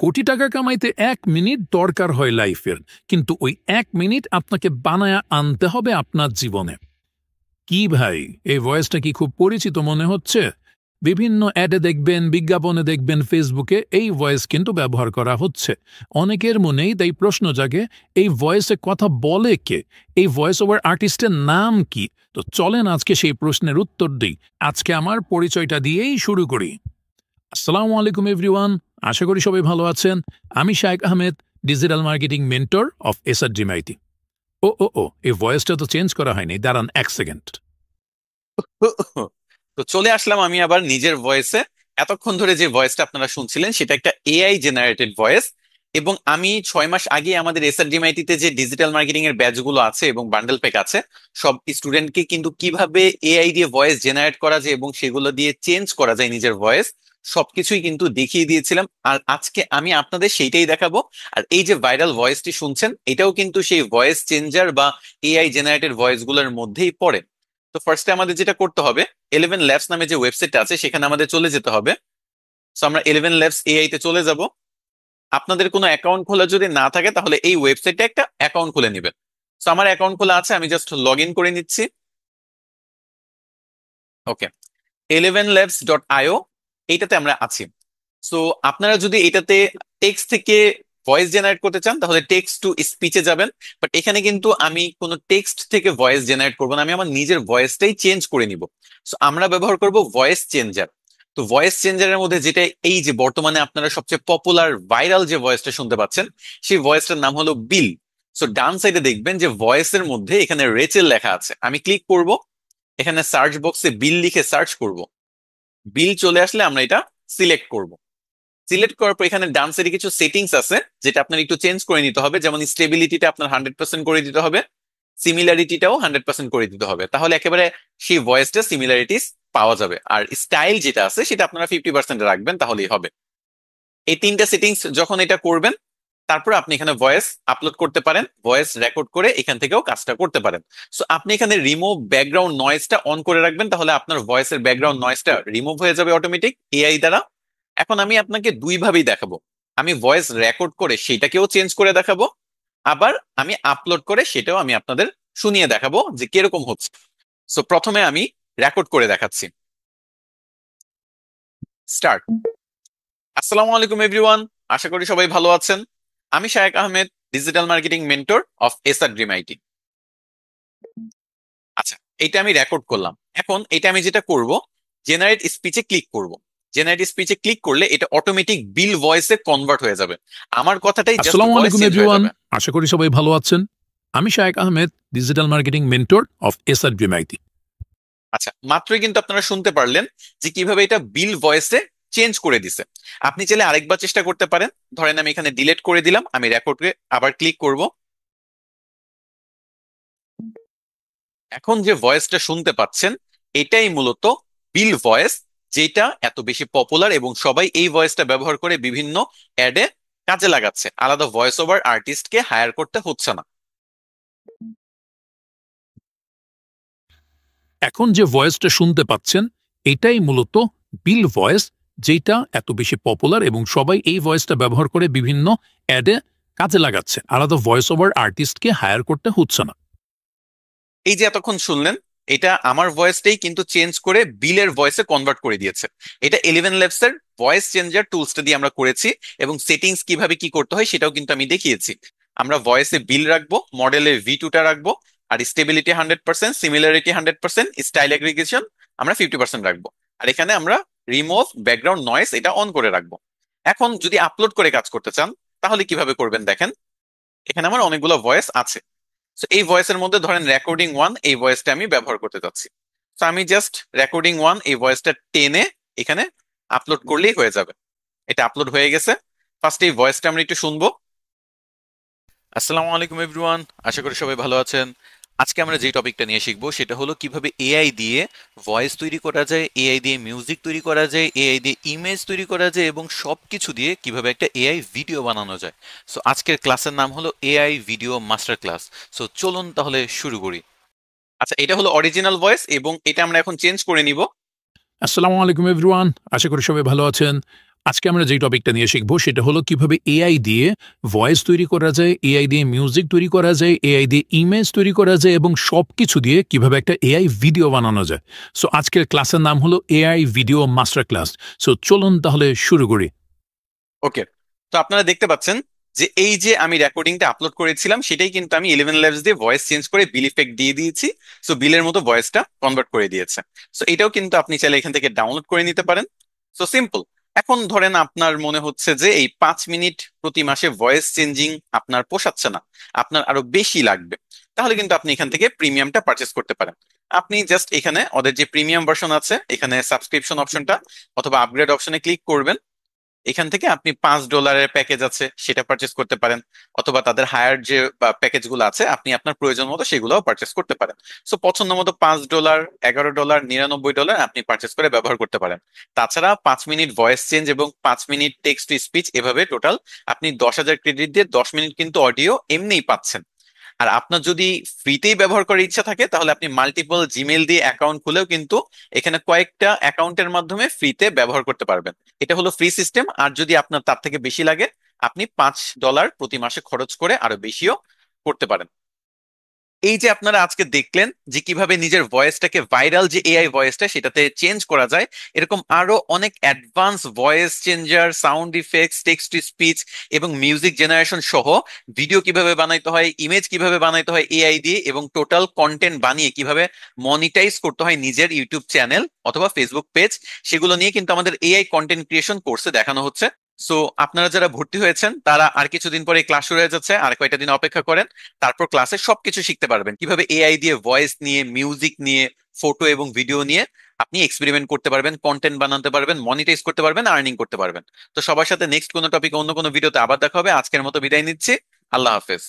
কোটি টাকা কামাইতে 1 মিনিট দরকার হয় লাইফের, কিন্তু ওই 1 মিনিট আপনাকে বানায়া আনতে হবে আপনার জীবনে। কি ভাই, এই ভয়েসটা কি খুব পরিচিত মনে হচ্ছে? বিভিন্ন অ্যাডে দেখবেন, বিজ্ঞাপনে দেখবেন, ফেসবুকে এই ভয়েস কিন্তু ব্যবহার করা হচ্ছে। অনেকের মনেই তাই প্রশ্ন জাগে, এই ভয়েসে কথা বলে কে? এই ভয়েস ওভার আর্টিস্টের নাম কি? তো চলেন আজকে সেই প্রশ্নের উত্তর দিই। আজকে আমার পরিচয়টা দিয়েই শুরু করি। আসসালামু আলাইকুম এভরিওয়ান, আশা করি সবাই ভালো আছেন। আমি Shayek Ahmed, digital marketing mentor of SRGMIT. ও, এই ভয়েসটা তো চেঞ্জ করা হয়নি, দাঁড়ান 1 সেকেন্ড। তো চলে আসলাম আমি আবার নিজের ভয়েসে। এতক্ষণ ধরে যে ভয়েসটা আপনারা শুনছিলেন সেটা একটা এআই জেনারেটেড ভয়েস। এবং আমি 6 মাস আগে আমাদের এসআরডিএমআইটি তে যে ডিজিটাল মার্কেটিং এর ব্যাচ গুলো আছে এবং বান্ডেল প্যাক আছে, সব স্টুডেন্টকে কিন্তু কিভাবে এআই দিয়ে ভয়েস জেনারেট করা যায় এবং সেগুলো দিয়ে চেঞ্জ করা যায় নিজের ভয়েস, সবকিছুই কিন্তু দেখিয়ে দিয়েছিলাম। আর আজকে আমি আপনাদের সেইটাই দেখাবো। আর এই যে ভাইরাল ভয়েসটি শুনছেন, এটাও কিন্তু সেই ভয়েস চেঞ্জার বা এআই জেনারেটেড ভয়েস গুলোর মধ্যেই পড়ে। তো ফার্স্টে আমাদের যেটা করতে হবে, 11 ল্যাবস নামে যে ওয়েবসাইটটা আছে সেখানে আমাদের চলে যেতে হবে। সো আমরা 11 ল্যাবস এআই তে চলে যাব। আপনাদের কোনো অ্যাকাউন্ট খোলা যদি না থাকে তাহলে এই ওয়েবসাইটে একটা অ্যাকাউন্ট খুলে নেবেন। সো আমার অ্যাকাউন্ট খোলা আছে, আমি জাস্ট লগ ইন করে নিচ্ছি। ওকে, 11labs.io এইটাতে আমরা আছি। সো আপনারা যদি এটাতে টেক্সট থেকে ভয়েস জেনারেট করতে চান তাহলে টেক্সট টু স্পিচে যাবেন। বাট এখানে কিন্তু আমি কোনো টেক্সট থেকে ভয়েস জেনারেট করবো না, আমি আমার নিজের ভয়েসটাই চেঞ্জ করে নিব। সো আমরা ব্যবহার করব ভয়েস চেঞ্জার। তো ভয়েস চেঞ্জারের মধ্যে যেটা এই যে বর্তমানে আপনারা সবচেয়ে পপুলার ভাইরাল যে ভয়েসটা শুনতে পাচ্ছেন, সেই ভয়েসটার নাম হলো বিল। সো ডান সাইডে দেখবেন যে ভয়েসের মধ্যে এখানে রেচেল লেখা আছে, আমি ক্লিক করব। এখানে সার্চ বক্সে বিল লিখে সার্চ করব। বিল চলে আসলে আমরা এটা সিলেক্ট করব। সিলেক্ট করার পর এখানে ডান সাইডে কিছু সেটিংস আছে যেটা আপনার একটু চেঞ্জ করে নিতে হবে, যেমন স্টেবিলিটিটা আপনার 100% করে দিতে হবে, সিমিলারিটিটাও 100% করে দিতে হবে, তাহলে একেবারে সেই ভয়েসটা সিমিলারিটিস পাওয়া যাবে। আর স্টাইল যেটা আছে সেটা আপনারা 50% রাখবেন, তাহলেই হবে। এই তিনটা সেটিংস যখন এটা করবেন, তারপর আপনি এখানে ভয়েস আপলোড করতে পারেন, ভয়েস রেকর্ড করে এখান থেকেও কাজটা করতে পারেন। সো আপনি এখানে রিমুভ ব্যাকগ্রাউন্ড নয়েজটা অন করে রাখবেন, তাহলে আপনার ভয়েসের ব্যাকগ্রাউন্ড নয়েজটা রিমুভ হয়ে যাবে অটোমেটিক এআই দ্বারা। এখন আমি আপনাকে দুই ভাবেই দেখাবো, আমি ভয়েস রেকর্ড করে সেটাকেও চেঞ্জ করে দেখাবো, আবার আমি আপলোড করে সেটাও আমি আপনাদের শুনিয়ে দেখাবো যে কিরকম হচ্ছে। সো প্রথমে আমি রেকর্ড করে দেখাচ্ছি। স্টার্ট। আসসালামু আলাইকুম এভরিওয়ান, আশা করি সবাই ভালো আছেন। আমি Shayek Ahmed, digital marketing mentor of SRDMIT. আচ্ছা, এটা আমি রেকর্ড করলাম। এখন এটা আমি যেটা করব, জেনারেট স্পিচে ক্লিক করব। জেনারেট স্পিচে ক্লিক করলে এটা অটোমেটিক বিল ভয়েসে কনভার্ট হয়ে যাবে, আমার কথাটাই জাস্ট আসসালামু ভয়েস আলাইকুম চেঞ্জ হয়ে এভরিওয়ান, যাবে। আশা করি সবাই ভালো আছেন। আমি Shayek Ahmed, digital marketing mentor of SRGMIT. আচ্ছা, মাত্রই কিন্তু আপনারা শুনতে পারলেন যে কিভাবে এটা বিল ভয়েসে চেঞ্জ করে দিছে। আপনি চাইলে আরেকবার চেষ্টা করতে পারেন। ধরেন আমি এখানে ডিলিট করে দিলাম, আমি রেকর্ডে আবার ক্লিক করব। এখন যে ভয়েসটা শুনতে পাচ্ছেন এটাই মূলত বিল ভয়েস, যেটা এত বেশি পপুলার এবং সবাই এই ভয়েসটা ব্যবহার করে বিভিন্ন অ্যাডে কাজে লাগাচ্ছে, আলাদা ভয়েস ওভার আর্টিস্টকে হায়ার করতে হচ্ছে না। এখন যে ভয়েসটা শুনতে পাচ্ছেন এটাই মূলত বিল ভয়েস, যেটা এত বেশি পপুলার এবং সবাই এই ভয়েসটা ব্যবহার করে বিভিন্ন অ্যাডে কাজে লাগাচ্ছে, আলাদা ভয়েস ওভার আর্টিস্টকে হায়ার করতে হচ্ছে না। এই যে এতক্ষণ শুনলেন, এটা আমার ভয়েসটাই কিন্তু চেঞ্জ করে বিলের ভয়েসে কনভার্ট করে দিয়েছে। এটা 11 ল্যাবস এর ভয়েস চেঞ্জার টুলসটা দিয়ে আমরা করেছি, এবং সেটিংস কিভাবে কি করতে হয় সেটাও কিন্তু আমি দেখিয়েছি। আমরা ভয়েসে বিল রাখবো, মডেলে V2টা রাখবো, আর স্টেবিলিটি 100%, সিমিলারিটি 100%, স্টাইল অ্যাগ্রিগেশন আমরা 50% রাখবো। আর এখানে আমরা রিমুভ ব্যাকগ্রাউন্ড নয়েজ এটা অন করে রাখবো। এখন যদি আপলোড করে কাজ করতে চান তাহলে কিভাবে করবেন দেখেন, এখানে আমার অনেকগুলো ভয়েস আছে। তো এই ভয়েসের মধ্যে ধরেন রেকর্ডিং 1 এই ভয়েসটা আমি ব্যবহার করতে চাচ্ছি। তো আমি জাস্ট রেকর্ডিং 1 এই ভয়েসটা টেনে এখানে আপলোড করলেই হয়ে যাবে। এটা আপলোড হয়ে গেছে। ফার্স্ট এই ভয়েসটা আমরা একটু শুনবো। আসসালামু আলাইকুম এভরিওয়ান, আশা করি সবাই ভালো আছেন। আজকে আমরা যে টপিকটা নিয়ে শিখবো সেটা হলো কিভাবে এআই দিয়ে ভয়েস তৈরি করা যায়, এআই দিয়ে মিউজিক তৈরি করা যায়, এআই দিয়ে ইমেজ তৈরি করা যায়, এবং সবকিছু দিয়ে কিভাবে একটা এআই ভিডিও বানানো যায়। সো আজকের ক্লাসের নাম হলো AI video master class. So চলুন তাহলে শুরু করি। আচ্ছা, এটা হলো অরিজিনাল ভয়েস এবং এটা আমরা এখন চেঞ্জ করে নিব। আসসালামু আলাইকুম এভরিওয়ান, আশা করি সবাই ভালো আছেন। আজকে আমরা যে টপিকটা নিয়ে শিখবো সেটা হলো কিভাবে এআই দিয়ে ভয়েস তৈরি করা যায়, এআই দিয়ে মিউজিক তৈরি করা যায়, এআই দিয়ে ইমেজ তৈরি করা যায় এবং সবকিছু দিয়ে কিভাবে একটা এআই ভিডিও বানানো যায়। সো আজকের ক্লাসের নাম হলো AI video master class. So চলুন তাহলে শুরু করি। ওকে, তো আপনারা দেখতে পাচ্ছেন যে এই যে আমি রেকর্ডিংটা আপলোড করেছিলাম সেটাই কিন্তু আমি 11 ল্যাবস দিয়ে ভয়েস চেঞ্জ করে বিল ইফেক্ট দিয়ে দিয়েছি। সো বিলের মতো ভয়েসটা কনভার্ট করে দিয়েছে। সো এটাও কিন্তু আপনি চাইলে এখান থেকে ডাউনলোড করে নিতে পারেন। So simple. এখন ধরেন আপনার মনে হচ্ছে যে এই 5 মিনিট প্রতি মাসে ভয়েস চেঞ্জিং আপনার পোষাচ্ছে না, আপনার আরো বেশি লাগবে, তাহলে কিন্তু আপনি এখান থেকে প্রিমিয়ামটা পারচেস করতে পারেন। আপনি জাস্ট এখানে ওদের যে প্রিমিয়াম ভার্সন আছে এখানে সাবস্ক্রিপশন অপশনটা অথবা আপগ্রেড অপশনে ক্লিক করবেন। এখান থেকে আপনি $5 প্যাকেজ আছে সেটা পারচেস করতে পারেন, অথবা তাদের হায়ার যে প্যাকেজ গুলো আছে আপনি আপনার প্রয়োজন মতো সেগুলোও পারচেস করতে পারেন। সো পছন্দ মতো $5, $11, $99 আপনি পারচেস করে ব্যবহার করতে পারেন। তাছাড়া 5 মিনিট ভয়েস চেঞ্জ এবং 5 মিনিট টেক্সট টু স্পিচ এভাবে টোটাল আপনি 10,000 ক্রেডিট দিয়ে 10 মিনিট কিন্তু অডিও এমনিই পাচ্ছেন। আর আপনার যদি ফ্রিতেই ব্যবহার করার ইচ্ছা থাকে তাহলে আপনি মাল্টিপল জিমেল দিয়ে অ্যাকাউন্ট খুলেও কিন্তু এখানে কয়েকটা অ্যাকাউন্টের মাধ্যমে ফ্রিতে ব্যবহার করতে পারবেন। এটা হলো ফ্রি সিস্টেম। আর যদি আপনার তার থেকে বেশি লাগে আপনি $5 প্রতি মাসে খরচ করে আরো বেশিও করতে পারেন। এই যে আপনারা আজকে দেখলেন যে কিভাবে নিজের ভয়েসটাকে ভাইরাল যে এআই ভয়েসটা সেটাতে চেঞ্জ করা যায়, এরকম আরো অনেক advance voice changer, sound effects, text to speech এবং মিউজিক জেনারেশন সহ ভিডিও কিভাবে বানাইতে হয়, ইমেজ কিভাবে বানাইতে হয় এআই দিয়ে, এবং টোটাল কন্টেন্ট বানিয়ে কিভাবে মনিটাইজ করতে হয় নিজের ইউটিউব চ্যানেল অথবা ফেসবুক পেজ, সেগুলো নিয়ে কিন্তু আমাদের এআই কন্টেন্ট ক্রিয়েশন কোর্সে দেখানো হচ্ছে। সো আপনারা যারা ভর্তি হয়েছেন তারা আর কিছুদিন পরে ক্লাস শুরু হয়ে যাচ্ছে, আর কয়টা দিন অপেক্ষা করেন। তারপর ক্লাসে সবকিছু শিখতে পারবেন কিভাবে এআই দিয়ে ভয়েস নিয়ে, মিউজিক নিয়ে, ফটো এবং ভিডিও নিয়ে আপনি এক্সপেরিমেন্ট করতে পারবেন, কন্টেন্ট বানাতে পারবেন, মনিটাইজ করতে পারবেন, আর্নিং করতে পারবেন। তো সবার সাথে নেক্সট কোনো টপিক অন্য কোনো ভিডিওতে আবার দেখা হবে। আজকের মতো বিদায় নিচ্ছি। আল্লাহ হাফেজ।